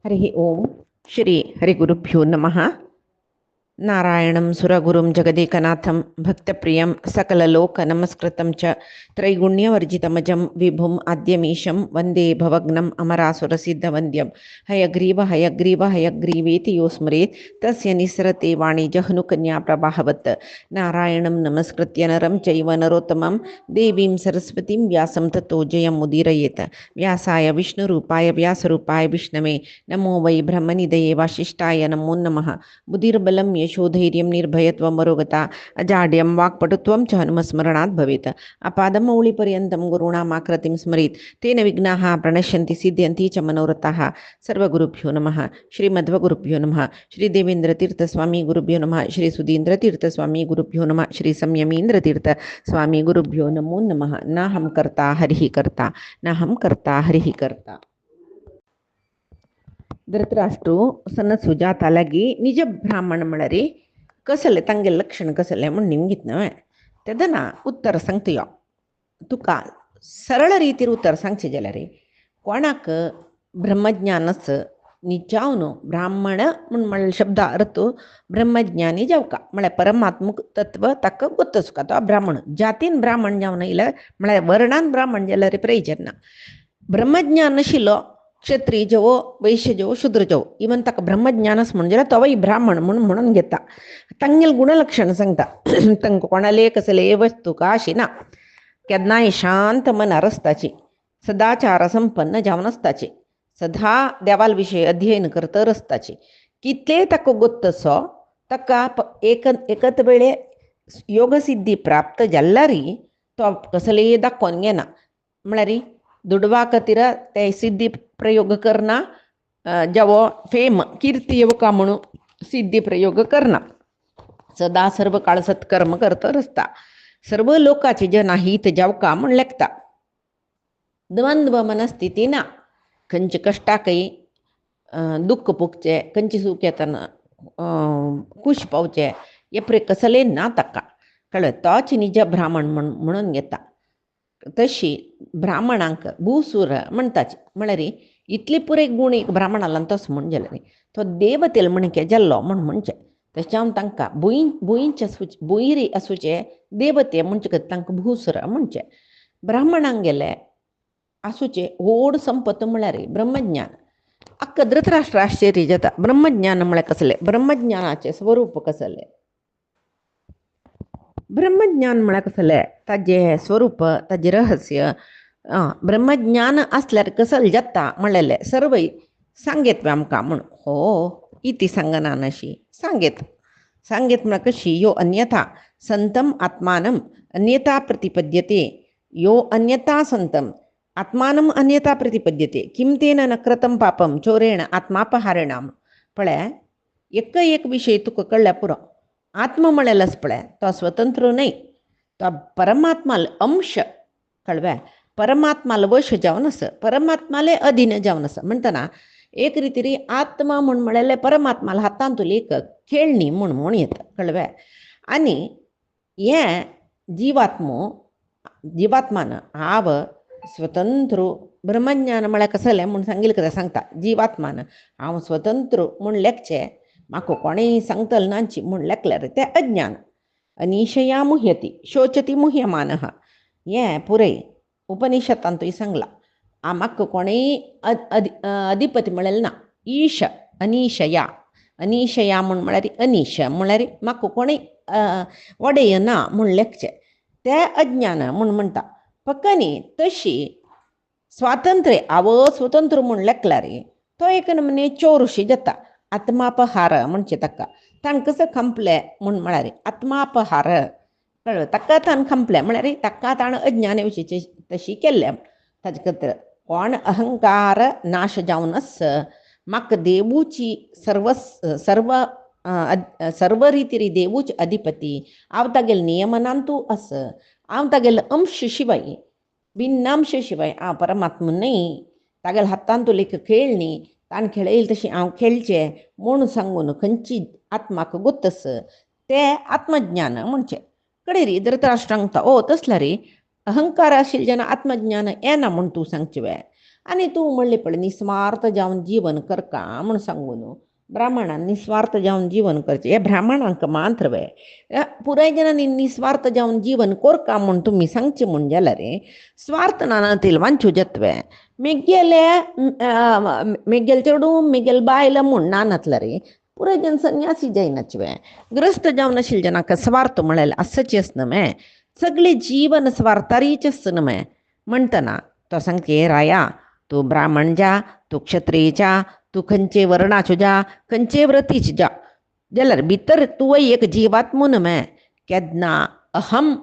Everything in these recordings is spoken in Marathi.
हरि ओम श्री हरिगुरुभ्यो नमः। नारायणं सुरगुरुं जगदेकनाथं भक्तप्रियं सकललोकनमस्कृतं च त्रैगुण्यवर्जितमजं विभुम् आद्यमीशं वन्दे भवग्नम् अमरासुरसिद्धवन्द्यं हयग्रीव हयग्रीव हयग्रीवेति यो स्मरेत् तस्य निस्सरते वाणी जह्नुकन्याप्रवाहवत्। नारायणं नमस्कृत्य नरं चैव नरोत्तमं देवीं सरस्वतीं व्यासं ततो जयमुदीरयेत्। व्यासाय विष्णुरूपाय व्यासरूपाय विष्णवे नमो वै ब्रह्मनिधये वासिष्ठाय नमो नमः। बुद्धिर्बलं यशोधैर्यं निर्भयत्वमरोगता अजाड्यं वाक्पटुत्वं च हनुमस्मरणात् भवेत्। अपादमौलिपर्यन्तं गुरूणामाकृतिं स्मरेत् तेन विघ्नाः प्रणश्यन्ति सिद्ध्यन्ति च मनोरथाः। सर्वगुरुभ्यो नमः। श्रीमध्वगुरुभ्यो नमः। श्री देवेन्द्रतीर्थस्वामी गुरुभ्यो नमः। श्री सुधीन्द्रतीर्थस्वामी गुरुभ्यो नमः। श्री संयमीन्द्रतीर्थस्वामी गुरुभ्यो नमो नमः। नाहं कर्ता हरिः कर्ता नाहं कर्ता हरिः कर्ता. धृतराष्ट्रू सन्न सुजातालागी निज ब्राह्मण म्हणरी कसले तांगे लक्षण कसले म्हण निमगीत नवे तेदना उत्तर सांगता तुका सरळ रीतीर उत्तर सांगचे जाल्यार कोणाक ब्रह्मज्ञानच निजावन ब्राह्मण म्हण शब्द अर्थ ब्रह्मज्ञानी जावका म्हळ्यार परमात्मक तत्व ताका गोतसुका तो ब्राह्मण जातीन ब्राह्मण जावन येयल्यार म्हळ्यार वर्णान ब्राह्मण जाल्यार प्रयोजन ना. ब्रह्मज्ञान आशिल्लो क्षत्रिय जावो वैश्य जावो शूद्र जावो इवन ताका ब्रह्मज्ञानच म्हणून जाल्यार तोवय ब्राह्मण म्हणून घेता. तांगेल गुणलक्षण सांगता तांकां कोणाले कसले वस्तू का आशिना केन्नाय शांत मन आसताची सदाचार संपन्न जावन आसताची सदा देवाल विशयी अध्ययन करत आसताची कितले ताका गोत्तसो ताका एकच वेळे योगसिद्धी प्राप्त जाल्यारय तो कसलेय दाखोवन घेना म्हळ्यार दुडवा खातीर ते सिद्धी प्रयोग करना जावो फेम कीर्ती येवका म्हणून सिद्धी प्रयोग करना सदा सर्व काळ सत्कर्म करत आसता सर्व लोकांचे जना हित जावका म्हण लेखता. द्वंद्व मनस्थिती ना खंयचे कश्टाकय दुःख पुगचे खंयचे सुख येतना खुश पावचे हे प्रे कसले ना ताका कळ्ळें. तोच निज ब्राह्मण म्हणून घेता. तशी ब्राह्मणांक भूसूर म्हणटाचे म्हळ्यार इतले पुरे गुण एक ब्राह्मणाला तस म्हण जाल्यार तो देवतेल म्हणके जाल्लो म्हणचे तशें तांकां भुंयचे भुंयरी आसूचे देवते म्हणचे तांकां भूसूर म्हणचे. ब्राह्मणांक गेले आसूचे व्हड संपत म्हळ्यार ब्रह्मज्ञान. अख्खा धृतराष्ट्र आश्चर्य जाता ब्रह्मज्ञान म्हळ्यार कसलें ब्रह्मज्ञानाचे स्वरूप कसलें ब्रह्मज्ञान म्हळ्यार कसलें ताजें स्वरूप ताजें रहस्य ब्रह्मज्ञान असल्यार कसले जाता म्हणलेले सर्वय सांगेत आमकां म्हण हो इति सांगना नशी सांगेत म्हळ्यार कशी यो अन्यथा संतम आत्मानम अन्यथा प्रतिपद्यते यो अन्यथा संतम आत्मानम अन्यथा प्रतिपद्यते किम तेन न कृतं पापम चोरेण आत्मापहारेणाम. पळय एक विशय तुका कळ्ळ्या पुरो आत्मा म्हळ्यारच पळय तो स्वतंत्र न्हय तो परमात्माल अंश कळ्ळें. परमात्माला वश जावन आसा परमात्माले अधीन जावन आसा म्हणटना एक रितीर आत्मा म्हळ्यार परमात्माला हातांतली एक खेळणी म्हूण येता कळ्ळें. आनी हें जिवात्मान हांव स्वतंत्र ब्रह्मज्ञान म्हळ्यार कसलें म्हूण सांगिल्लें कितें सांगता जिवात्मान हांव स्वतंत्र म्हूण लेखचें म्हाका कोणेय सांगतलें नाची म्हूण लेखल्यार तें अज्ञान. अनिशया मुह्यती शोचती मुह्यमानः हें पुरय उपनिशदांतूय सांगलां. म्हाका कोणेय अधिपती म्हळ्यार ना ईश अनिशया म्हळ्यार अनिश म्हळ्यार म्हाका कोणेय वडेय ना म्हूण लेखचें तें अज्ञान म्हूण म्हणटा. फकनी तशी स्वातंत्र्य हांव स्वतंत्र म्हूण लेखल्यार तो एक नमूने चोरशी जाता. आत्मापहार म्हणचे ताका ताणें कसो खंपलें म्हूण म्हळ्यार आत्मापहार कळ्ळें. ताका ताणें खंपलें म्हळ्यार ताका ताणें अज्ञाना विशींची तशी केल्लें. ताजे खातीर कोण अहंकार नाश जावनच म्हाका देवूची सर्व रितीरी देवूच अधिपती हांव तागेले नियमनांतू आस हांव तागेले अंश शिवाय भिन्नांश शिवाय हांव परमात्मा न्हय तागेले हातांतली खेळणी ताणें खेळयली तशी हांव खेळचें म्हूण सांगून खंयची आत्माक गोतस तें आत्मज्ञान म्हणचें. कडेरी धृतराष्ट्रांक ओ तसल्यार अहंकार आशिल्ले जेन्ना आत्मज्ञान येना म्हूण तूं सांगचें वे आणि तू म्हणले पडे निस्वार्थ जाऊन जीवन कर का म्हणून सांगून ब्राह्मणांनी निस्वार्थ जाऊन जीवन करचे हे ब्राह्मणांक मांत्रवे पुराय जणांनी निस्वार्थ जाऊन जीवन कोर का म्हणून तुम्ही सांगचे म्हण जाला रे स्वार्थ नानातील वांचू जत्वे मिगेले मिगेल चेडू मिगेल बायला म्हण नानातलं रे पुराय जन संन्यासी जाईनचवे ग्रस्त जाऊन असेल जनाक स्वार्थ म्हणाल असंच असणं मे सगळे जीवन स्वार्थारीच असणं मे म्हणतना तो सांगते राया तू ब्राह्मण जा तू क्षत्रिय जा तू खंचे वर्णाचो जा खंचे व्रतीच जा जाल्यार भितर तू एक जीवात्मून मे केदना अहम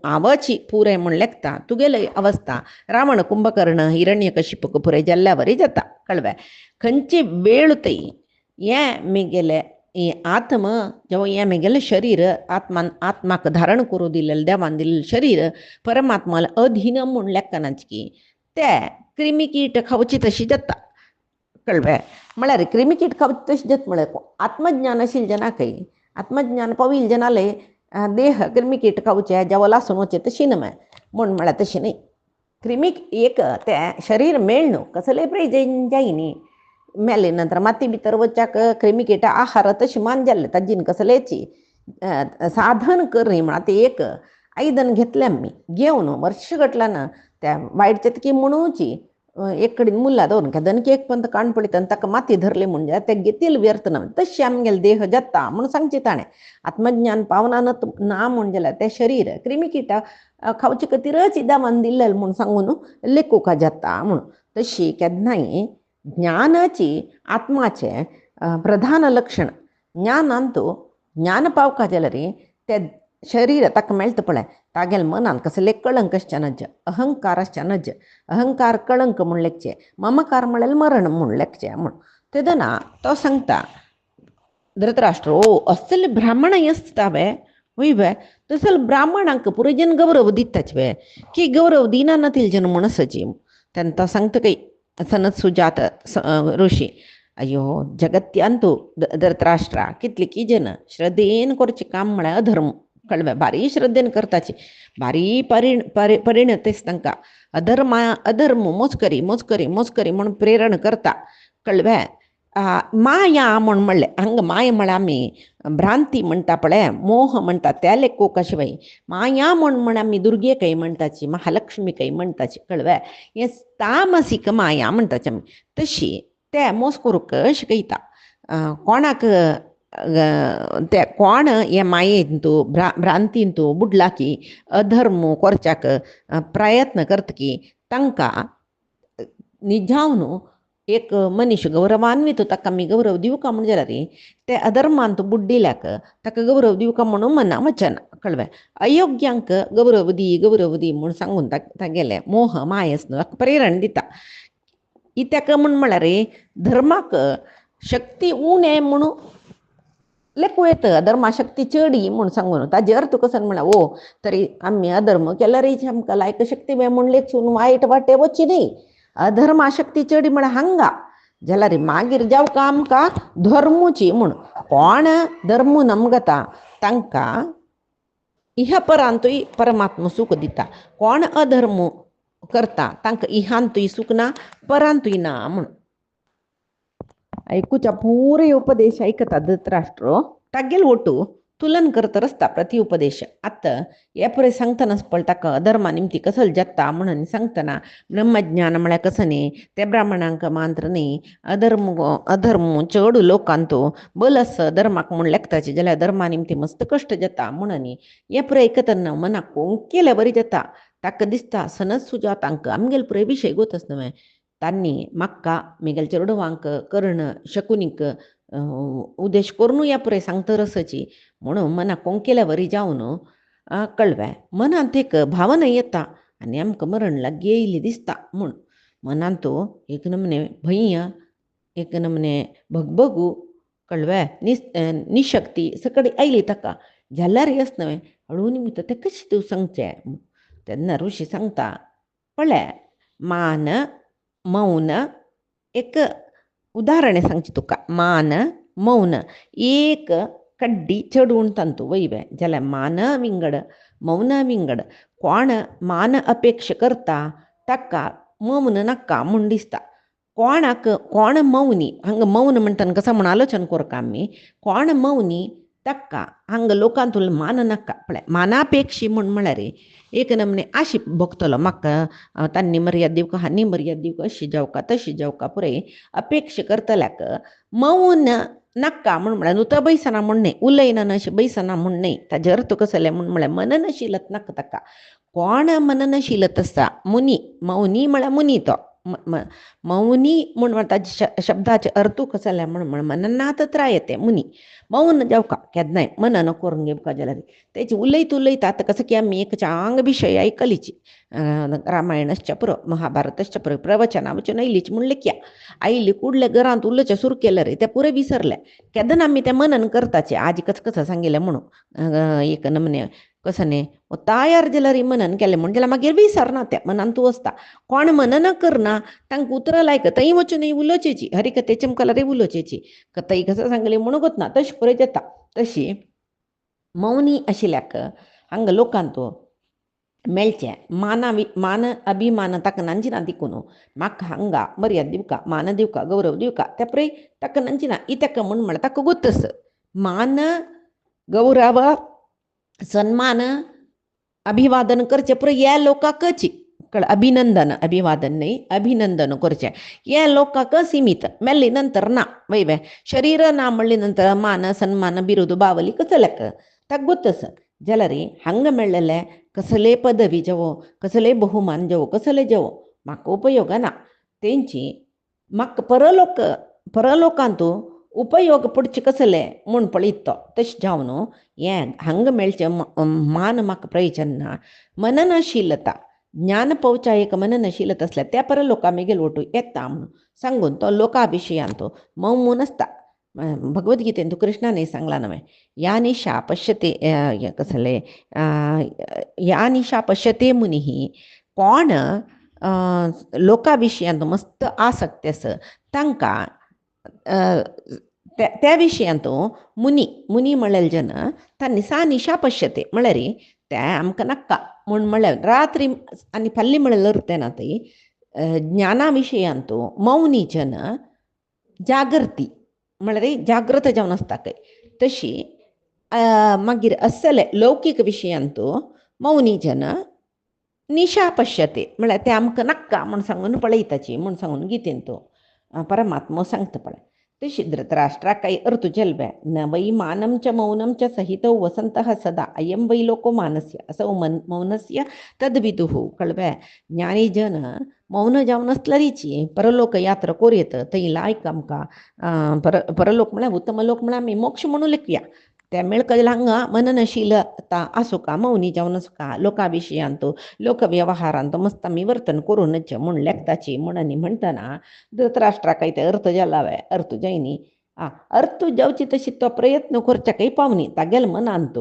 आवची पुरे म्हण लेखता तुगेले अवस्था रावण कुंभकर्ण हिरण्यकशिपक पुरे जाल्ल्यावरी जाता कळवे खंचे वेळ तई ये मेगेले ಈ ಆತ್ಮ जेव्हा या मेगेलं शरीर आत्माक धारण करू दिलेलं देवान दिलेलं शरीर परमात्माला अधीन म्हूण लेखनाच की ते क्रिमिकीट खावची तशी जाता कळवे म्हळ्यार क्रिमिकीट खावची तशी जात म्हळ्यार आत्मज्ञान आशिल्ले जनाकय आत्मज्ञान पाविल्ले जनाले देह क्रिमिकीट खावचे जेव्हा लासून वचे तशी न्हय म्हूण म्हळ्यार तशी न्हय क्रिमीक एक ते शरीर मेळणू कसले प्रे जायनी ಮೇಲೆ ನಂತರ ಮತ್ತೆ भितर वचाक क्रिमिकीट आहार तशी मान जाल्ले ताजीन कसलेची साधन कर न्ही म्हणा ते एक आयदन घेतले आमी घेवन वर्ष घटलान त्या वायट चतकी म्हणूची एक कडेन मुल्ला दवरून दनकी एक पंत काण पडित आनी ताका माती धरले म्हणजे ते घेतील व्यर्थ ना तशी आमगेले देह जाता म्हणून सांगचे ताणें आत्मज्ञान पावना ना म्हण जाल्यार ते शरीर क्रिमिकीट खावचे खातीरच इदामान दिल्लें म्हूण सांगून लेखूका जाता म्हणून तशी केन्नाय ज्ञानाची आत्माचे प्रधान लक्षण ज्ञानांतू ज्ञान पावका जाल्यार ते शरीर ताका मेळटा पळय तागेले मनान कसले कळंक आसचे नज अहंकार आसचे नज अहंकार कळंक म्हूण लेखचे ममकार म्हळ्यार मरण म्हूण लेखचे म्हूण तेदना तो सांगता धृतराष्ट्र ओ असले ब्राह्मण आसतावे वय तसले ब्राह्मणांक पुरेजन गौरव दिताच वे की गौरव दिना नातील जन म्हणसची तेन्ना तो सांगता काही सनत सुजात ऋषी अयो जगत्यांतू धृतराष्ट्रा कितली की जन श्रद्धेन करचे काम म्हळ्यार अधर्म कळवे भारी श्रद्धेन करताची भारी परिणतेस तांकां अधर्म मोजकरी मोजकरी मोजकरी म्हणून प्रेरण करता कळवे माया म्हूण म्हणलें हांगा माय म्हळ्यार आमी भ्रांती म्हणटा पळय मोह म्हणटा त्या लेखोक शिवाय माया म्हण आमी दुर्गेकय म्हणटाची महालक्ष्मीकय म्हणटाची कळवे हे तामसीक माया म्हणटाची आमी तशी ते मोस करूंक शिकयता कोणाक ते कोण हे मायेन तूं भ्रांतीन तूं बुडला की अधर्म करच्याक प्रयत्न करता की तांकां निजावन एक मनीस गौरवान्वित ताका आमी गौरव दिवका म्हण जाल्यार ते अधर्मान तूं बुड्डिल्याक ताका गौरव दिवका म्हणून मना वचना कळवे अयोग्यांक गौरव दी म्हूण सांगून तागेले मोह मायस न्हू प्रेरण दिता इत्याक म्हूण म्हळ्यार धर्माक शक्ती उणे म्हणून लेखू येता अधर्माशक्ती चडी म्हूण सांगून ताजे अर्थ कसो म्हळ्यार ओ तरी आमी अधर्म केल्यार आमकां लायक शक्ती मेळ म्हूण लेखून वायट वाटे वची न्ही अधर्माशक्ती चडी म्हळ्यार हांगा जाल्यार मागीर जावका आमकां धर्मूची म्हूण कोण धर्म नमगता तांकां इहपरांतूय परमात्मा सूख दिता कोण अधर्म करता तांकां इहांतूय सूख ना परांतूय ना म्हूण ऐकूच्या पुरे उपदेश ऐकता धृतराष्ट्र तागेल ओटू तुलन करता रस्ता प्रति उपदेश आतां हे पळय सांगतनाच पळय ताका अधर्मा निमती कसले जगता म्हणून सांगतना ब्रह्मज्ञान म्हळ्यार कसं न्ही ते ब्राह्मणांक मात्र न्ही अधर्म चड लोकांतू बलस धर्माक म्हूण लेखताचे जाल्यार धर्मा निमती मस्त कश्ट जाता म्हणून हे पळय ऐकतना मनाक कोंकेले बरी जाता ताका दिसता सनत सुजातांक आमगेले पळय विशय गोतच न्हय तांणी म्हाका मेगेल चेडवांक कर्ण शकुनीक उद्देश करून ह्या पळय सांगता रसाची म्हणून मना कोंकेल्या वरी जावन कळवे मनांत एक भावना येता आनी आमकां मरण लागी येयली दिसता म्हूण मनांतू एक नमने भंय एक नमने भगभगू कळवे निशक्ती सकडी आयली ताका जाल्यार येस न्हय हळू निमित्त तें कशें तूं सांगचें तेन्ना ऋषी सांगता पळय मान मौन एक उदाहरण सांगची तुका मान मौन एक कड्डी चडून तांतू वयवे जाल्यार मान विंगड मौना विंगड कोण मान अपेक्षा करता ताका मौन नक्का म्हूण दिसता. कोण मौनी हांगा मौन म्हणटना कसं म्हूण आलोचन करता आमी. कोण मौनी तक्का हांगा लोकांतून मान नक्का पळय. मानापेक्षी म्हळ्यार एक नमने आशी भोगतलो म्हाका तांणी मर्याद दिवका हांणी मर्याद दिवका अशी जावका तशी जावका पुरय अपेक्षा करतल्याक मौन नक्का म्हळ्यार नुता बैसना म्हूण न्हय, उलयना अशें बैसना म्हूण न्हय. ताजे अर्थ कसले म्हळ्यार मननशीलत नक्का ताका. कोण मननशीलत आसा मुनी, मौनी म्हळ्यार मुनी तो. मौनी म्हूण ताच्या शब्दाचे अर्थ कसो जाल्यार म्हण मननात रायते मुनी. मौन जावका केन्नाय मनन करून घेवका जाल्यार तेची उलयता आतां कसं की आमी एक चांग विशय आयकलीची रामायणाच्या पुरो महाभारताच्या पुरो प्रवचना वचून आयलीची म्हूण लेख्या. आयली कुडले घरांत उलयचे सुरू केले रे ते पुरे विसरले. केन्ना आमी तें मनन करताचे आजी कसं सांगिल्लें म्हणून एक नमने कसं न्ही तयार जाल्यार मनन केलें म्हण जाल्यार मागीर विसरना तें मनान तूं वचता. कोण मनन करना तांकां उतरां लायक थंय वचून उलोवचेची हरिकथेचे मुखार उलोवचेची. कथाई कसं सांगली म्हणूंकच ना तशी पुरय जाता. तशी मौनी आशिल्ल्याक हांगा लोकांत मेळचें मान अभिमान ताका नांजिना दिकून म्हाका हांगा मर्याद दिवका मान दिवका गौरव दिवका त्या पुरय ताका नांजिना इतेका म्हूण ताका गोतस. मान गौरव सन्मान अभिवादन करचें पुरय ह्या लोकांकच अभिनंदन अभिवादन न्हय अभिनंदन करचें हे लोकांक सीमित. मेल्ली नंतर ना वय शरीर ना म्हणली नंतर मान सन्मान बिरुद बावली कसल्याक ताका गोतस. जाल्यार हांगा मेळ्ळेले कसले पदवी जावो कसले बहुमान जावो कसले जावो म्हाका उपयोग ना. तेंची म्हाका परलोकांतू उपयोग पडचे कसले म्हूण पळयत तो. तशें जावन हें हांगा मेळचें मान म्हाका प्रयोजन ना. मननशीलता ज्ञान पवच्या एक मननशीलता आसल्या त्या परलोकां मेगेल वटू येता म्हणून सांगून तो लोका विशयांत मौन आसता. भगवद्गीतेन तू कृष्णाने सांगला नव्हे या निशा पश्यते कसले या निशा पश्यते मुनीः कोण लोका विशयांत मस्त आसक्ती आसा तांकां त्या विशयांत मुनी म्हळ्यार जन तांणी सा निशा पश्यते म्हळ्यार ते आमकां नाका म्हळ्यार रात्री आनी फाल्ली म्हळ्यार तेन्ना थंय ज्ञाना विशयांत मौनी जन जागृती म्हळ्यार जागृत जावन आसता खंय. तशी मागीर असले लौकीक विशयांत मौनी जन निशा पश्यते म्हळ्यार ते आमकां नाका म्हूण सांगून पळयताची म्हूण सांगून गितेन तो परमात्मो सांगता पळय. तशी धृतराष्ट्राकाय अर्थ जल्बे न वै मानं च मौनं च सहितौ वसंतः सदा अयं वै लोको मानस्य असो मौनस्य तद्विदुः कळबे. ज्ञानी जन मौन जावन आसल्यारीची परलोक यात्रा कोरयत थंय लायक आमकां परलोक म्हळ्यार उत्तम लोक म्हळ्यार आमी मोक्ष म्हणून लेखया. ते मेळका जाल्यार हांगा मननशीलता आसूं का मौनी जावन आसूं का लोका विशयांत लोक वेव्हारांत मस्त आमी वर्तन करूनच म्हूण लेखताची म्हणनी म्हणटना धृतराष्ट्राकाय ते अर्थ जालावे अर्थ जायनी अर्थ जावची तशी तो प्रयत्न करच्याकय पावनी तागेल मनांत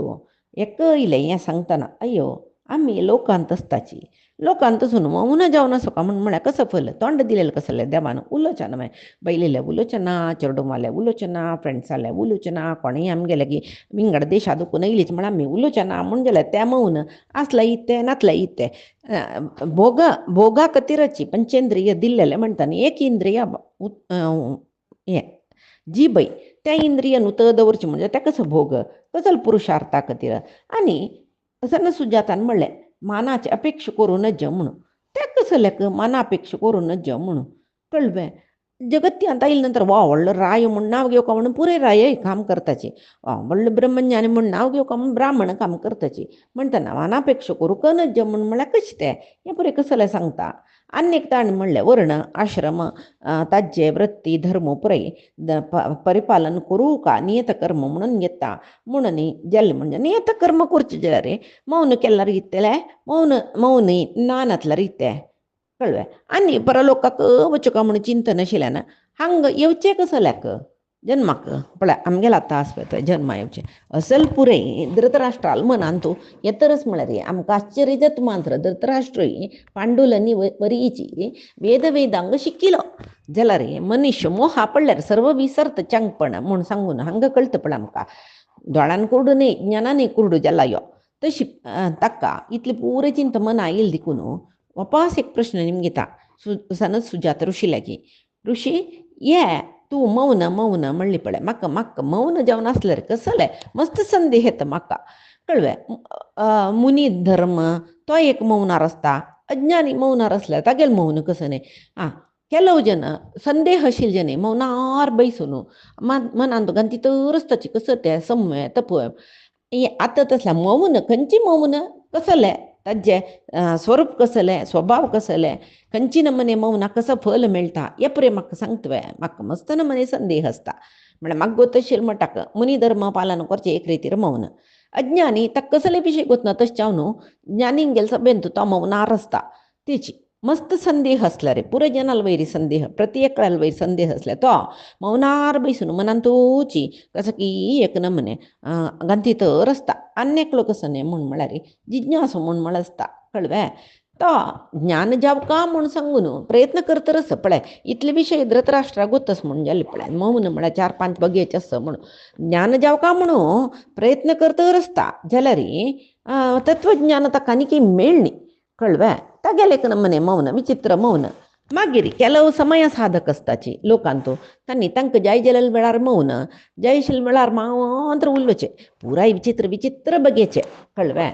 एक इलें हें सांगतना अय्यो आमी लोकांत आसताची लोकांत सुन मौन जावन आसूं का म्हळ्यार कसं फल तोंड दिलेलें कसलें देवान उलोवचें ना बैलेले उलोवचें ना चेडूमाले उलोवचें ना फ्रेंड्साले उलोवचें ना कोणीय आमगेले की विंगड देशा दुखून येयलीच म्हळ्यार आमी उलोवचें ना म्हूण जाल्यार तें मौन आसलें इतें नातलें इतें भोगा खातीरची पंचेंद्रिय दिल्लेलें म्हणटा एक इंद्रिय हें जीबय त्या इंद्रियन उतर दवरची म्हणजे ते कसो भोग कसलो पुरुशार्था खातीर. आनी असं सुजातान म्हणलें मानाची अपेक्षा करूनच जग म्हणून ते कसल्याक मानापेक्षा करूनच जग म्हणून कळबें. जगत्यांत आयले नंतर वा व्हडलो राय म्हूण नांव घेवका म्हणून पुरे राय काम करताची व्हडलो ब्रह्मज्ञानी म्हूण नांव घेवका म्हणून ब्राह्मण काम करताची म्हणटना मानापेक्षा करूनच जग म्हणून म्हळ्यार कशें तें हें पुरे कसलें सांगता. आनीक ताणें म्हणलें वर्ण आश्रम ताजे वृत्ती धर्म पुरय परिपालन करूं का नियतकर्म म्हणून घेता म्हणून जालें म्हणजे नियतकर्म करचें जाल्यार मौन केल्यार इतलें मौनी ना नातल्यार इतें कळ्ळें. आनी परलोकाक वचूं म्हणून चिंतन आशिल्ल्यान हांगा येवचें कसल्याक जन्माक पळय आमगेलो आतां आसता जन्मा येवचें असल पुरे धृतराष्ट्राल मनांत येतरच म्हळ्यार आमकां आश्चर्य जाता मात्र धृतराष्ट्रय पांडुलनी वरीची वेदांग शिकिलो जाल्यार मनुष्य मोहा पडल्यार सर्व विसरत चांगपण म्हूण सांगून हांगा कळटा पळय आमकां दोळान कुर्डू न्ही ज्ञानानय कुर्डू जाला यो. तशी ताका इतली पुरे चिंत मना येयली देखून वापास एक प्रश्न निमगेता सनद सुजात ऋषी लागी ऋषी ये तू मौन मौन म्हणली पळे म्हाका म्हाका मौन जेवण असल्यार कसले मस्त संदेह येता म्हाका कळवे मुनी धर्म तो एक मौनार असता अज्ञानी मौनार असल्यार तागेल मौन कसं नाही ಕೆಲವು ಜನ ಸಂದೇಹಶೀಲ್ ಮೌನಾರ್ ಬೈಸುನು ಮನಾಂದು ಗಂತಿ ತೋರಿಸ್ತಾची कसं ते सम्य तपय आता तसला मौन खंयची मौन कसले ताजे स्वरूप कसले स्वभाव कसले खंयची नमने मौना कसं फल मेळटा हे पुरे म्हाका सांगतवे म्हाका मस्त नमने संदेह असता म्हळ्यार म्हाका गोतशीर म्हणटाक मुनी धर्म पालन करचे एक रितीर मौन अज्ञानी ताका कसले विशय गोतना तशें हांव न्हू ज्ञानींक गेल सभेन तो मौनार असता तेची मस्त संदेह असला रे पुरे जनाल वैरी संदेह प्रत्येकाल वैरी संदेह असल्या तो मौनार बैसून मनान तोची कसं की एक नमने गंती तर असता अनेक लोक कसं नाही म्हण म्हळ्यार जिज्ञासू म्हण म्हळ असता कळवे तो ज्ञान जावका म्हूण सांगून प्रयत्न करतरच पळय इतले विशय धृतराष्ट्रा गोतस म्हूण जाले पळय मौन म्हळ्यार 4-5 बगेचे आसा म्हणून ज्ञान जावका म्हणून प्रयत्न करतर असता जाल्यार तत्वज्ञान ताका आनी मेळ्ळी कळवे तागेलेक नमने मौन विचित्र मौन मागीर ಕೆಲವು ಸಮಯ ಸಾಧಕ असताची लोकांतो तांणी तांकां जाय जाल्यार वेळार मौन जाय आशिल्ल्या वेळार मात्र उलोवचें पुराय विचित्र विचित्र बगेचे कळवे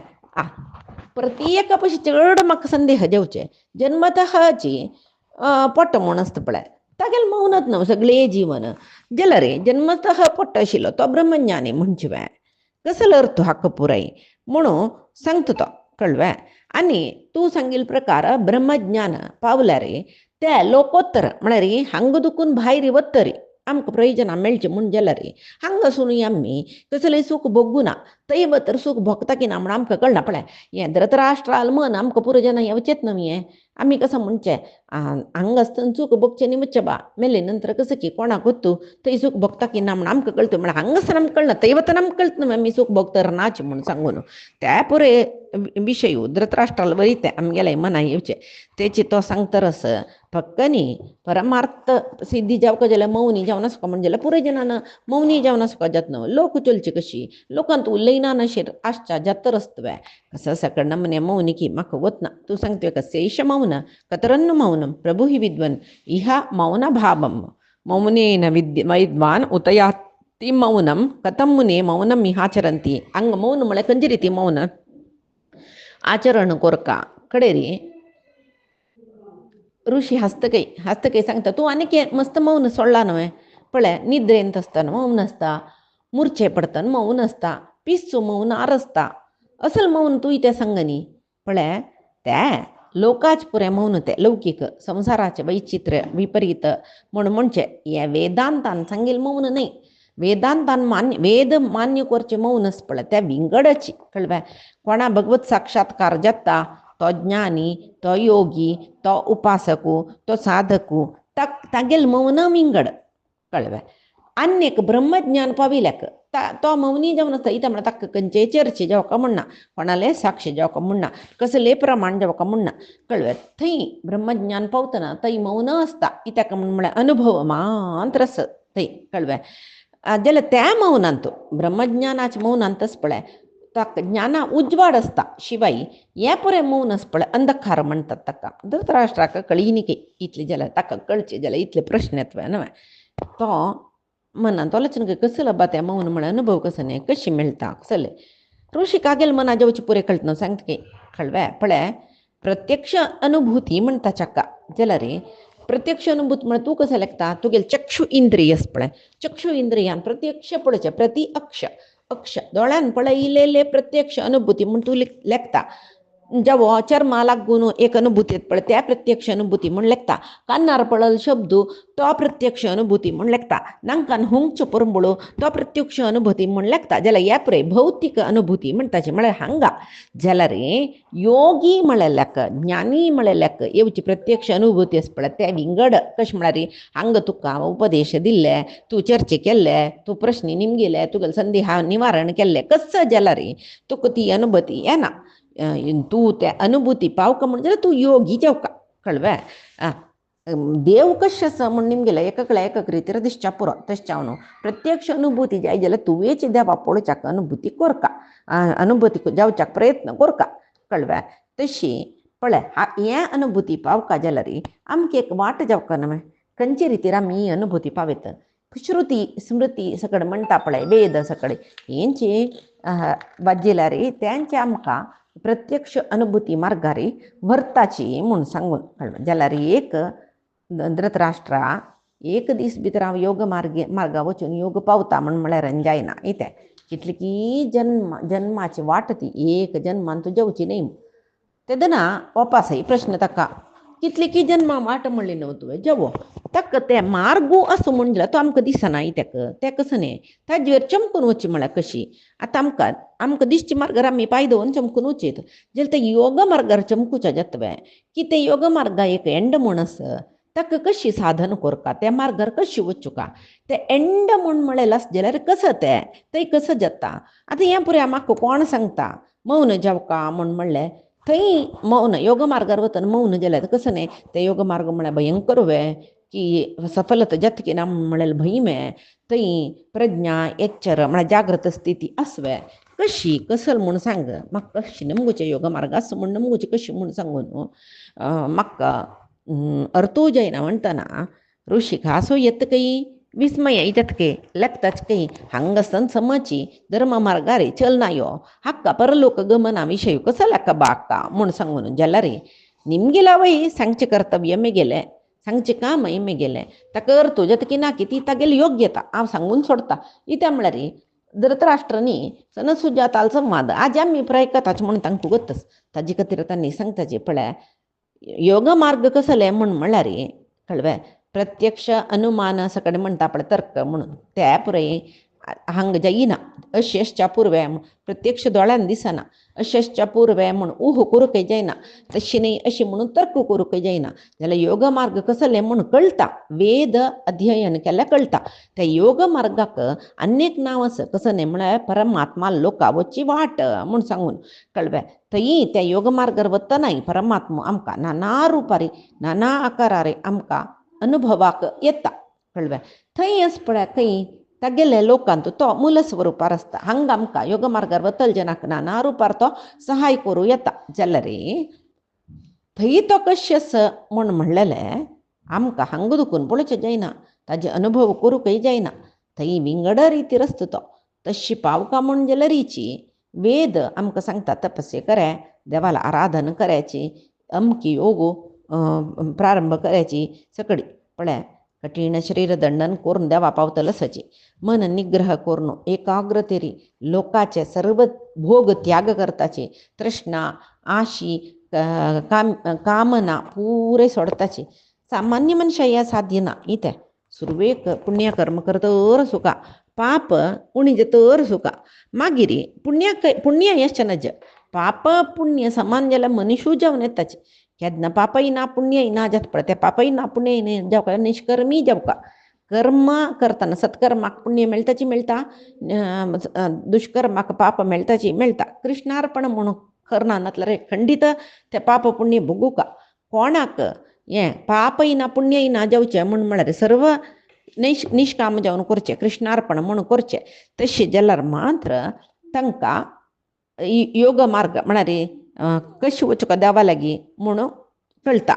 प्रत्येका पयशी चड म्हाका संदेह जेवचे जन्मतःची पोट्ट म्हूण आसता पळय तागेले मौनच न्हू सगळे जीवन जाल्यार जन्मतः पोट्ट आशिल्लो तो ब्रह्मज्ञानी म्हणचे कसलो अर्थ हाका पुराय म्हणून सांगता तो कळवे आणि तू सांगील प्रकार ब्रह्मज्ञान पावल्यार ते लोकोत्तर म्हळ्यार हांग दुखून भायर वतरी आमकां प्रयोजना मेळचें म्हूण जाल्यार हांगासून आमी कसलें सूख भोगूं ना थंय वतर सूख भोगता की ना म्हण आमकां कळना पळय हें धृतराष्ट्राल मन आमकां पुरो जना येवचेत न्हू हें आमी कसं म्हणचें हांगा आसतना सूख भोगचें न्ही वच्चें बा मेले नंतर कसं की कोणाक गोतू थंय सूख भोगता की ना म्हण आमकां कळटा म्हळ्यार हांगासर आमकां कळना थंय वतना आमकां कळटा न्हू आमी सूख भोगतर नाच म्हूण सांगून त्या पुरे विशय धृतराष्ट्राल वयते आमगेले मना येवचें तेची तो सांगतरस फक्त न्ही परमार्थ सिद्धी जावका जाल्यार मौनी जावन आसका म्हणजे जाल्यार पुरे जनान मौनी जावन आसका जात न्हू लोक चलची कशी लोकांत उलयना नशेर आसच्या जातर आसतवे कसं सकड नमने मौनी की म्हाका वतना तू सांगतवे कशेश मौन कतरन्न मौनम प्रभु हि विद्वन इह मौन भावम मौनेन विद्वान उतयाति मौनम कथम मुने मौनम इहाचरंती हंग मौन म्हळ्यार खंयचे रिती मौन आचरण कोरका कडेरी ऋषी हस्तकೈ सांगता तू आनीक मस्त मौन सोडला न्हय पळय निद्रेंत आसतना मौन आसता मुर्चे पडतना मौन आसता पिस्सू मौन आरसता असल मौन तू इथे सांग न्ही पळय ते लोकाच पुरे मौन ते लौकिक संसाराचे वैचित्र्य विपरीत म्हूण म्हणचे हे वेदांतान सांगेल मौन न्हय वेदांतान मान्य वेद मान्य करचे मौन आस पळय त्या विंगडची कळवे कोणा भगवत साक्षात्कार जाता तो ज्ञानी तो योगी तो उपासकू तो साधकू तागेल मौन विंगड कळवे अन्यक ब्रह्मज्ञान पाविल्याक तो मौनी जावन आसता इता म्हळ्यार ताका खंयचे चर्चे जावका म्हणना कोणाले साक्षी जावका म्हणना कसले प्रमाण जावका म्हणना कळवे थंय ब्रह्मज्ञान पावतना थंय मौन आसता कित्याक म्हळ्यार अनुभव मात्र आस थंय कळवे जाल्यार त्या मौनांत ब्रह्मज्ञानाच्या मौनांतच पळय ताका ज्ञाना उजवाड आसता शिवाय हे पुरे मौन आस पळय अंधकार म्हणटात ताका धृतराष्ट्राक कळिनी इतले जाल्यार ताका कळचे जाल्यार इतले प्रश्न येतवे न्हय तो मनांत आलोचना कसलो बा त्या मौन म्हळ्यार अनुभव कसो न्ही कशी मेळटा कसले ऋषी कागेल मना जेवची पुरे कळटा सांगता कळवे पळय प्रत्यक्ष अनुभूती म्हणटा चाका जाल्यार प्रत्यक्ष अनुभूती म्हळ्यार तूं कसो लेखता तुगेल चक्षु इंद्रिय आस पळय चक्षु इंद्रियान प्रत्यक्ष पळोवचें प्रति अक्ष दोळ्यान पळयलेले प्रत्यक्ष अनुभूती म्हूण तूं लेखता जेवो चर्मा लागून एक अनुभूती येता पळय त्या प्रत्यक्ष अनुभूती म्हूण लेखता कानार पळयल शब्द तो प्रत्यक्ष अनुभूती म्हूण लेखता नांकान हुंगच्यो परंबळो तो प्रत्यक्ष अनुभूती म्हूण लेखता जाल्यार ह्या पुरे भौतीक अनुभूती म्हणटाची म्हळ्यार हांगा जाल्यार योगी म्हळ्याक ज्ञानी म्हळ्याक येवची प्रत्यक्ष अनुभूती आस पळय त्या विंगड कशें म्हळ्यार हांगा तुका उपदेश दिल्ले तूं चर्चे केल्ले तूं प्रश्न निमगेले तुगेले संदेहा निवारण केल्ले कसो जाल्यार तुका ती अनुभूती येना तूं त्या अनुभूती पावका म्हणजे जाल्यार तूं योगी जावका कळवे देव कशें आसा म्हूण निमगेले एककल्या एकक रितीर दिसच्या पुरो तशें हांव न्हू प्रत्यक्ष अनुभूती जाय जाल्यार तुवेची देवा पळोवच्याक अनुभूती कोरका अनुभूती जावच्याक प्रयत्न कोरका कळवे तशी पळय हे अनुभूती पावका जाल्यार आमकां एक वाट जावका न्हय खंयचे रितीर आमी ही अनुभूती पावयत श्रुती स्मृती सकड म्हणटा पळय वेद सकड हेंची वाज्येल्यार तेंचे आमकां प्रत्यक्ष अनुभूती मार्गार व्हरताची म्हूण सांगून जाल्यार एक धृतराष्ट्रा एक दीस भितर हांव योग मार्गा वचून योग पावता म्हळ्यार जायना इतें कितलीकी जन्माची वाट ती एक जन्मान तूं जेवची न्ही तेदना वापसय प्रश्न ताका कितलीकी जन्मा वाट म्हणली न्हू तुवें जेवो ताका तें मार्गू असो म्हणला तो आमकां दिसना तें कसं न्ही ताजेर चमकून वची म्हळ्यार कशी आतां आमकां दिश्टी मार्गार आमी पांय दवरून चमकून वचीत जाल्यार ते योग मार्गार चमकुचें जातवें की ते योग मार्गा एक एंड म्हूण आसा ताका कशी साधन करता त्या मार्गार कशी वचूका ते एंड म्हूण म्हळें जाल्यार कसं तें कसं जाता आतां हें पुराय म्हाका कोण सांगता मौन जावका म्हूण म्हणलें थंय मौन योग मार्गार वतना मौन जाल्यार कसं न्ही ते योग मार्ग म्हळ्यार भयंकर की सफलता जातकी ना म्हळ्यार भंय थंय प्रज्ञा एच्चर म्हळ्यार जागृत स्थिती आसवे कशी कसल म्हूण सांग म्हाका कशी नमगुचे योग मार्ग आसा म्हूण नमगुची कशी म्हूण सांगून म्हाका अर्थू जायना म्हणटना ऋषिक हांसो येतकय विस्मय येतके लेखताचकय हांगसन समची धर्म मार्गार चलनायो हक्का परलोक गमना विषय कसं लेಕ್ಕ बाका म्हूण सांगून जाल्यार निमगेला वय सांगचे कर्तव्य मेगेलें सांगचे काम मेगेलें ताका अर्थ जतकी ना की ती तागेली योग्यता हांव सांगून सोडता इत्या म्हळ्यार धृतराष्ट्रनी सनसुजाताल संवाद आज आमी प्रयकताचे म्हूण तांकां गोतच ताजे खातीर तांणी सांगताचे पळय योग मार्ग कसले म्हूण म्हळ्यार कळवे प्रत्यक्ष अनुमान सकड म्हणटा पळय तर्क म्हणून ते पुराय हांग जायना अशेशच्या पुर्वे प्रत्यक्ष दोळ्यान दिसना अशेशच्या पुर्वे म्हूण ऊह करूंकय जायना तशी न्ही अशी म्हणून तर्क करूंकय जायना जाल्यार योग मार्ग कसले म्हूण कळटा वेद अध्ययन केल्यार कळटा त्या योग मार्गाक अनेक नांव आसा कसं न्ही म्हळ्यार परमात्मा लोकावची वाट म्हूण सांगून कळवे थंय त्या योग मार्गार वतनाय परमात्मा आमकां नाना रुपारी नाना आकारार आमकां अनुभवाक येता कळवे थंय आस पळय खंय तागेले लोकांत तो मूल स्वरुपार आसता हांगा आमकां योग मार्गार वतल जनाक नाना रुपार तो सहाय करूं येता जाल्यार थंय तो कशें आसा म्हूण म्हणलेलें आमकां हांगा दुखून पळोवचें जायना ताजे अनुभव करूंकय जायना थंय विंगड रितीर आसता तो तशी पावका म्हूण जाल्यार वेद आमकां सांगता तपस्या करे देवाला आराधना करायची अमकी योग प्रारंभ करायची सकडी पळय कठीण शरीर दंडन करून देवा पावतल सची मन निग्रह करून एकाग्रतेरी लोकाचे सर्व भोग त्याग करताचे तृष्णा आशी कामना पुरे सोडताचे सामान्य मनशा ह्या साध्य ना इथे सुरवेक पुण्यकर्म करतर सुखा पाप उणीज तर सुखा मागिरी पुण्य यश्च नज पाप पुण्य समान जाल्यार मनुष्य जावन येताचे केन्ना पापय ना पुण्यय ना जाता पळय ते पापय ना पुण्यय जावका निष्कर्मी जावका कर्म करतना सत्कर्माक पुण्य मेळटाची मेळटा दुष्कर्माक पाप मेळटाची मेळटा कृष्णार्पण म्हणून करना नातल्यार खंडीत ते पाप पुण्य भोगूका कोणाक हें पापय ना पुण्यय ना जावचें म्हूण म्हळ्यार सर्व निष्काम जावन करचें कृष्णार्पण म्हणून करचें तशें जाल्यार मात्र तांकां योग मार्ग म्हळ्यार कशी वचूंक देवा लागीं म्हणून कळटा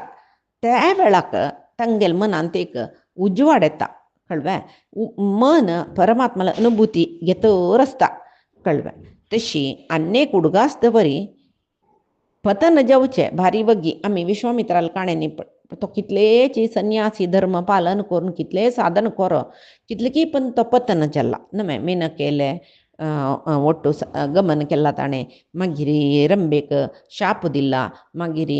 त्या वेळाक तांगेल मनांत एक उजवाड येता कळवे मन परमात्म्याला अनुभूती घेतर आसता कळवे तशी अनेक उडगास दवरी पतन जावचे भारी वगी आमी विश्वामित्राल काणयेनी तो कितलेची संन्यासी धर्म पालन करून कितले साधन करो कितले की पण तो पतन जाल्ला न्हय मेन केले ಒಟ್ಟು ಗಮನ केला ताणें मागीर रंबेक शाप दिला मागीर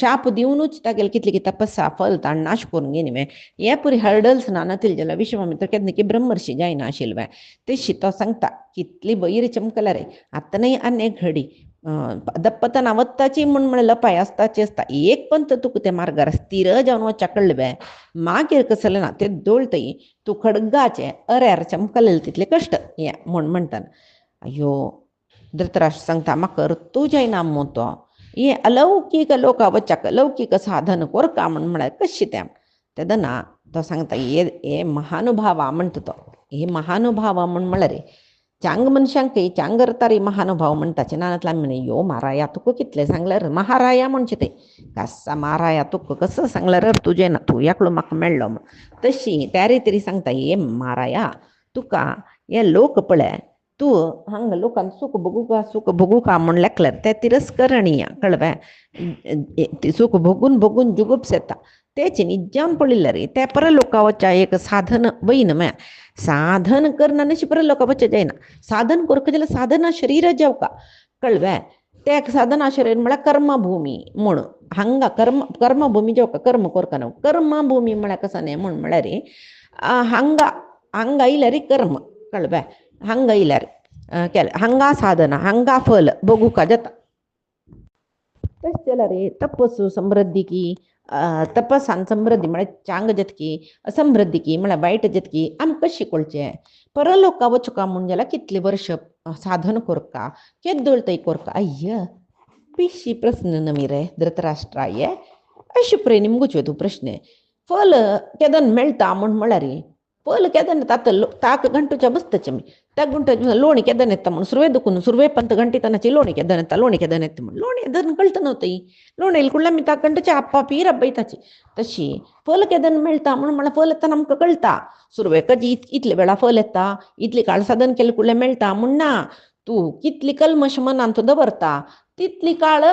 शाप दिवनूच तागेले कितले की तपस्या फल ताण नाश करून घेनी हे पुरी हर्डल्स ना नातील जाल्यार विश्वामित्र केन्ना की ब्रह्मर्षी जायना आशिल्ले तशी तो सांगता कितली बईर चमकला रे आतांय अनेक घडी दप्पतना वत्ताची म्हण लपाय आसताची आसता एक पंत तुका ते मार्गार स्थिर जावन वच्चा कळवे मागीर कसलें ना ते दोळतय तूं खडगाचे अऱ्यार चमकलेले तितले कश्ट हे म्हूण म्हणटाना अयो धृतराष्ट्र सांगता म्हाका तूं जायना मो तो हे अलौकीक लोका वच्चाक लौकीक साधन कोरका म्हूण म्हळ्यार कशें तें तेदना तो सांगता हे महानुभावा म्हणटा तो हे महानुभावा म्हूण म्हळ्यार चांग मनशांक चांगरतारी महानुभाव म्हणटाचे नानातला म्हणे यो माराया तुक कितले सांगल्यार महाराया म्हणचे ते कसा माराया तुक कसं सांगल्यार तुझे ना तू एकलो म्हाका मेळ्ळो म्हण तशी त्यारी तरी सांगता ये माराया तुका हे लोक पळय तू हंग लोकांक सुख भोगू का म्हण लेखल्यार ते तिरस्करणीय कळवे सुख भोगून जुगुप्स येता तेच निजाम पडिल्ले रे ते परलोकावच्या एक साधन वयन मे साधन करना नशी परलोकावच्या जायना साधन करक जाल्यार साधना शरीर जेवका कळवे ते साधना शरीर म्हळ्यार कर्मभूमी म्हण हांगा कर्मभूमी जेवका कर्म करका न्हू कर्मभूमी म्हळ्यार कसं न्ही म्हण म्हळ्यार रे हांगा इल्यार कर्म कळवे हांगा इल्यार केलें हांगा साधना हांगा फल भोगूका जाता तशें जाल्यार रे तपस्सू समृद्धी की तपसान समृद्धी म्हळ्यार चांग जतकी असमृद्धी की म्हळ्यार वायट जतकी आमकां शिकोवचें परलोका वचका म्हण जाल्यार कितले वर्ष साधन करका केद्दोळ थंय करका अय्य पिशी प्रश्न नमी रे धृतराष्ट्रा ये अशें प्रे निमगोच्यो तूं प्रश्न फल केदन मेळटा म्हण म्हळ्यार रे फल केदन ताक गंटूच्या बसताचे मी त्या गुंट लोणी केदन येता म्हणून सुरवे दुखून सुरवे पंत गंटी तनाची लोणी केदन येता लोणी केदन येता म्हणून लोणी केदन कळतं नव्हतं लोणी इल्कुडल्या मी ताक गंटच्या आप्पा पीर अब्बयताची तशी फल केदन मेळटा म्हणून मला फल येता आमकां कळटा सुरवे कधी इतले वेळा फल येता इतले काळ साधन केले कुडले मेळटा म्हण ना तूं कितली कल्मश मनान तूं दवरता तितली काळ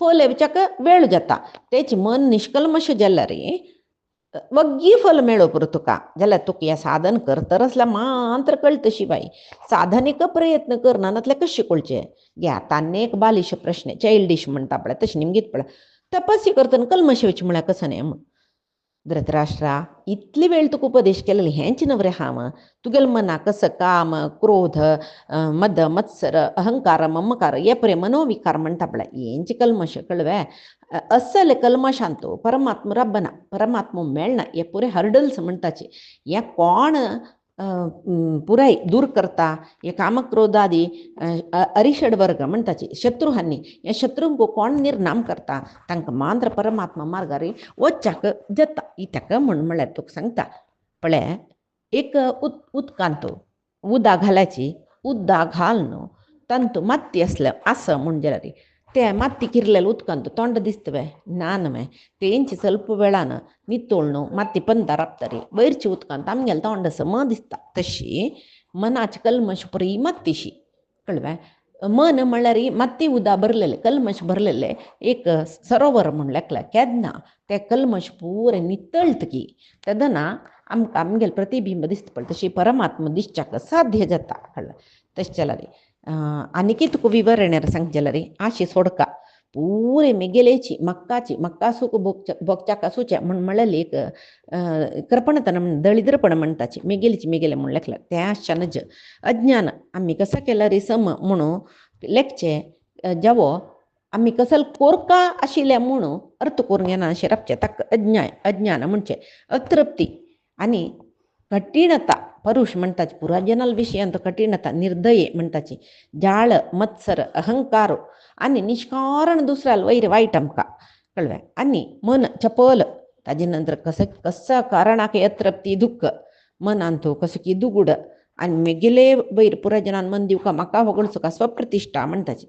फल येवच्याक वेळ जाता तेच मन निष्कल्मश जाल्यार रे वग्गी फल मेळो पुरो तुका जाल्यार तुका हें साधन करतर असल्या मात्र कळटा शिवाय साधनीक प्रयत्न करना नातले कशें कळचें घे आतां आनी एक बालिश प्रश्न चायल्डिश म्हणटा पळय तशें निमगीत पळय तपस्या करतना कल्मश येवची म्हळ्यार कसं न्ही म्हण धृतराष्ट्रा इतली वेळ तुका उपदेश केलेली हेंच नवरे हांव तुगेल मना कसं काम क्रोध मद मत्सर अहंकार ममकार हे परे मनोविकार म्हणटा पळय हेंची कल्मश कळवे असल कल्मशांतो परमात्मा रब्बना परमात्मा मेळना हे पुरे हर्डल्स म्हणटाचे हे कोण पुराय दूर करता हे कामक्रोधादी अरिषड वर्ग म्हणटाचे शत्रुहांनी हे शत्रूंक कोण निर्नाम करता तांकां मात्र परमात्मा मार्गारी वच्चाक जाता इत्याक म्हळ्यार तुका सांगता पळय एक उदकांत उदा घालायची उद्दा घाल न्हू तंतू माती असं म्हण जाल्यार ते माती किरलेले उदकांत तोंड दिसतवे ना न्हय तेंची ಸ್ವಲ್ಪ वेळान नितोळणू माती पंता राबतरी वयरची उदकांत आमगेले तोंड सम दिसता तशी मनाची कल्मश पुरी मातीशी कळवे मन म्हळ्यार माती उदा भरलेले कल्मश भरलेले एक सरोवर म्हण लेखला केन्ना ते कल्मश पुरे नितळतकी तेदना आमकां आमगेले प्रतिबिंब दिसता पळय तशी परमात्मा दिसच्याक साध्य जाता कळ्ळें तशें जाल्यार आनीक तुका विवरण सांग जाल्यार आशी सोडका पुरे मेगेलेची मक्का सूख भोगच्याक सुचे म्हण म्हळ्यार एक करपणतन म्हण दळिद्रपण म्हणटाची मेगेलीची मेगेले म्हण लेखला त्या शनज अज्ञान आमी कसं केला रे सम म्हणून लेखचे जावो आमी कसल कोरका आशिल्ले म्हणून अर्थ करून घेना अशें राबचे ताका अज्ञान म्हणचे अतृप्ती आनी कठीणता परुष म्हणटाची पुराजनाल विशयांत कठीणता निर्दये म्हणटाची जाळ मत्सर अहंकार आनी निष्कारण दुसऱ्याला वैर वायट आमकां कळ्ळें आनी मन चपल ताजे नंतर कसा कारणाक अतृप्ती दुख्ख मनान तूं कसो की दुगूड आनी मेगेले वैर पुराजनान मन दिवका म्हाका वगळचो का स्वप्रतिश्ठा म्हणटाची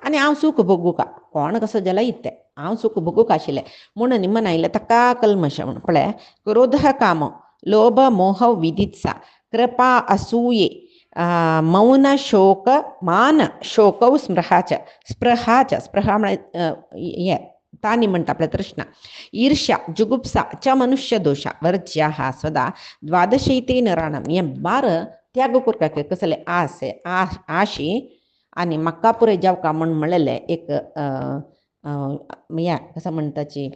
आनी हांव सूख भोगूं का कोण कसो जाल्यार इत्ते हांव सूख भोगूंक आशिल्लें म्हणून निमन आयलें ताका कल्मश म्हण पळय क्रोध काम लोभ मोह विदित्सा कृपा असूये मौन शोक मान शोकौ स्पृहा म्हळ्यार तानी म्हणटा आपल्या तृष्णा ईर्ष्या जुगुप्सा च मनुष्य दोषा वर्ज्या सदा द्वादशैते नराणम हे बार त्याग करपाक कसले आसे आशी आनी म्हाका पुरे जावका म्हण म्हणलेले एक या कसं म्हणटाची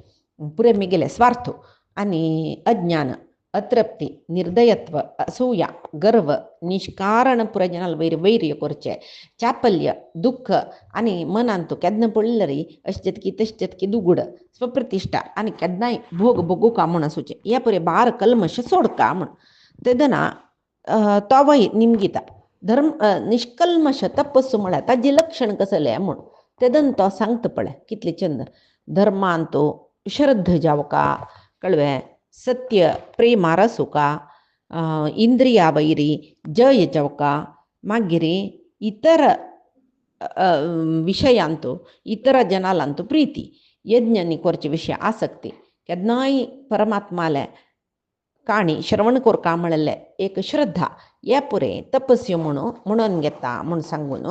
पुरे मिगेले स्वार्थ आनी अज्ञान अतृप्ती निर्दयत्व असूया गर्व निष्कारण पुराजनाल वैर्य करचे चापल्य दुःख आनी मनान तूं केन्ना पडलें रे अशें जतकी तशें जतकी दुगूड स्वप्रतिश्ठा आनी केन्नाय भोग भोगूका म्हण आसूचे हे परे बार कल्मश सोडका म्हण तेदना तोवय निमगिता धर्म निष्कल्मश तपस्सू म्हळ्यार ताजें लक्षण कसलें म्हण तेदन तो सांगता पळय कितले चंद धर्मान तूं श्रद्ध जावका कळ्ळें सत्य प्रेम आरसुका इंद्रिया वैरी जय जावका मागीर इतर विशयांतू इतर जनालांतू प्रीती यज्ञांनी करचे विशय आसक्ती केन्नाय परमात्माले काणी श्रवण करका म्हणले एक श्रद्धा हे पुरे तपस्यो म्हणून घेता म्हूण सांगून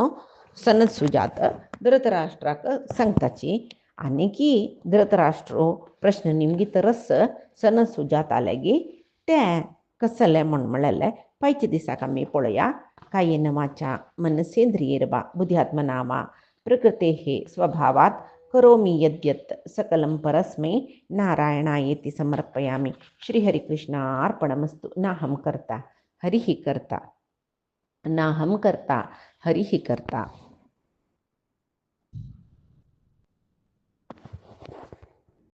सनत सुजात धृतराष्ट्राक सांगताची आनीकी धृतराष्ट्रो प्रश्न निमगितरस सनत सुजाता लेगी ते कसले म्हणलें पैचे दिसाक आमी पळोवया कायेन वाचा मनसेंद्रियेर्वा बुद्ध्यात्मनामा प्रकृतेः स्वभावात् करोमि यद्यत् सकलं परस्मै नारायणायेति समर्पयामि. श्रीहरिकृष्णार्पणमस्तु. नाहं कर्ता हरिः कर्ता, नाहं कर्ता हरिः कर्ता.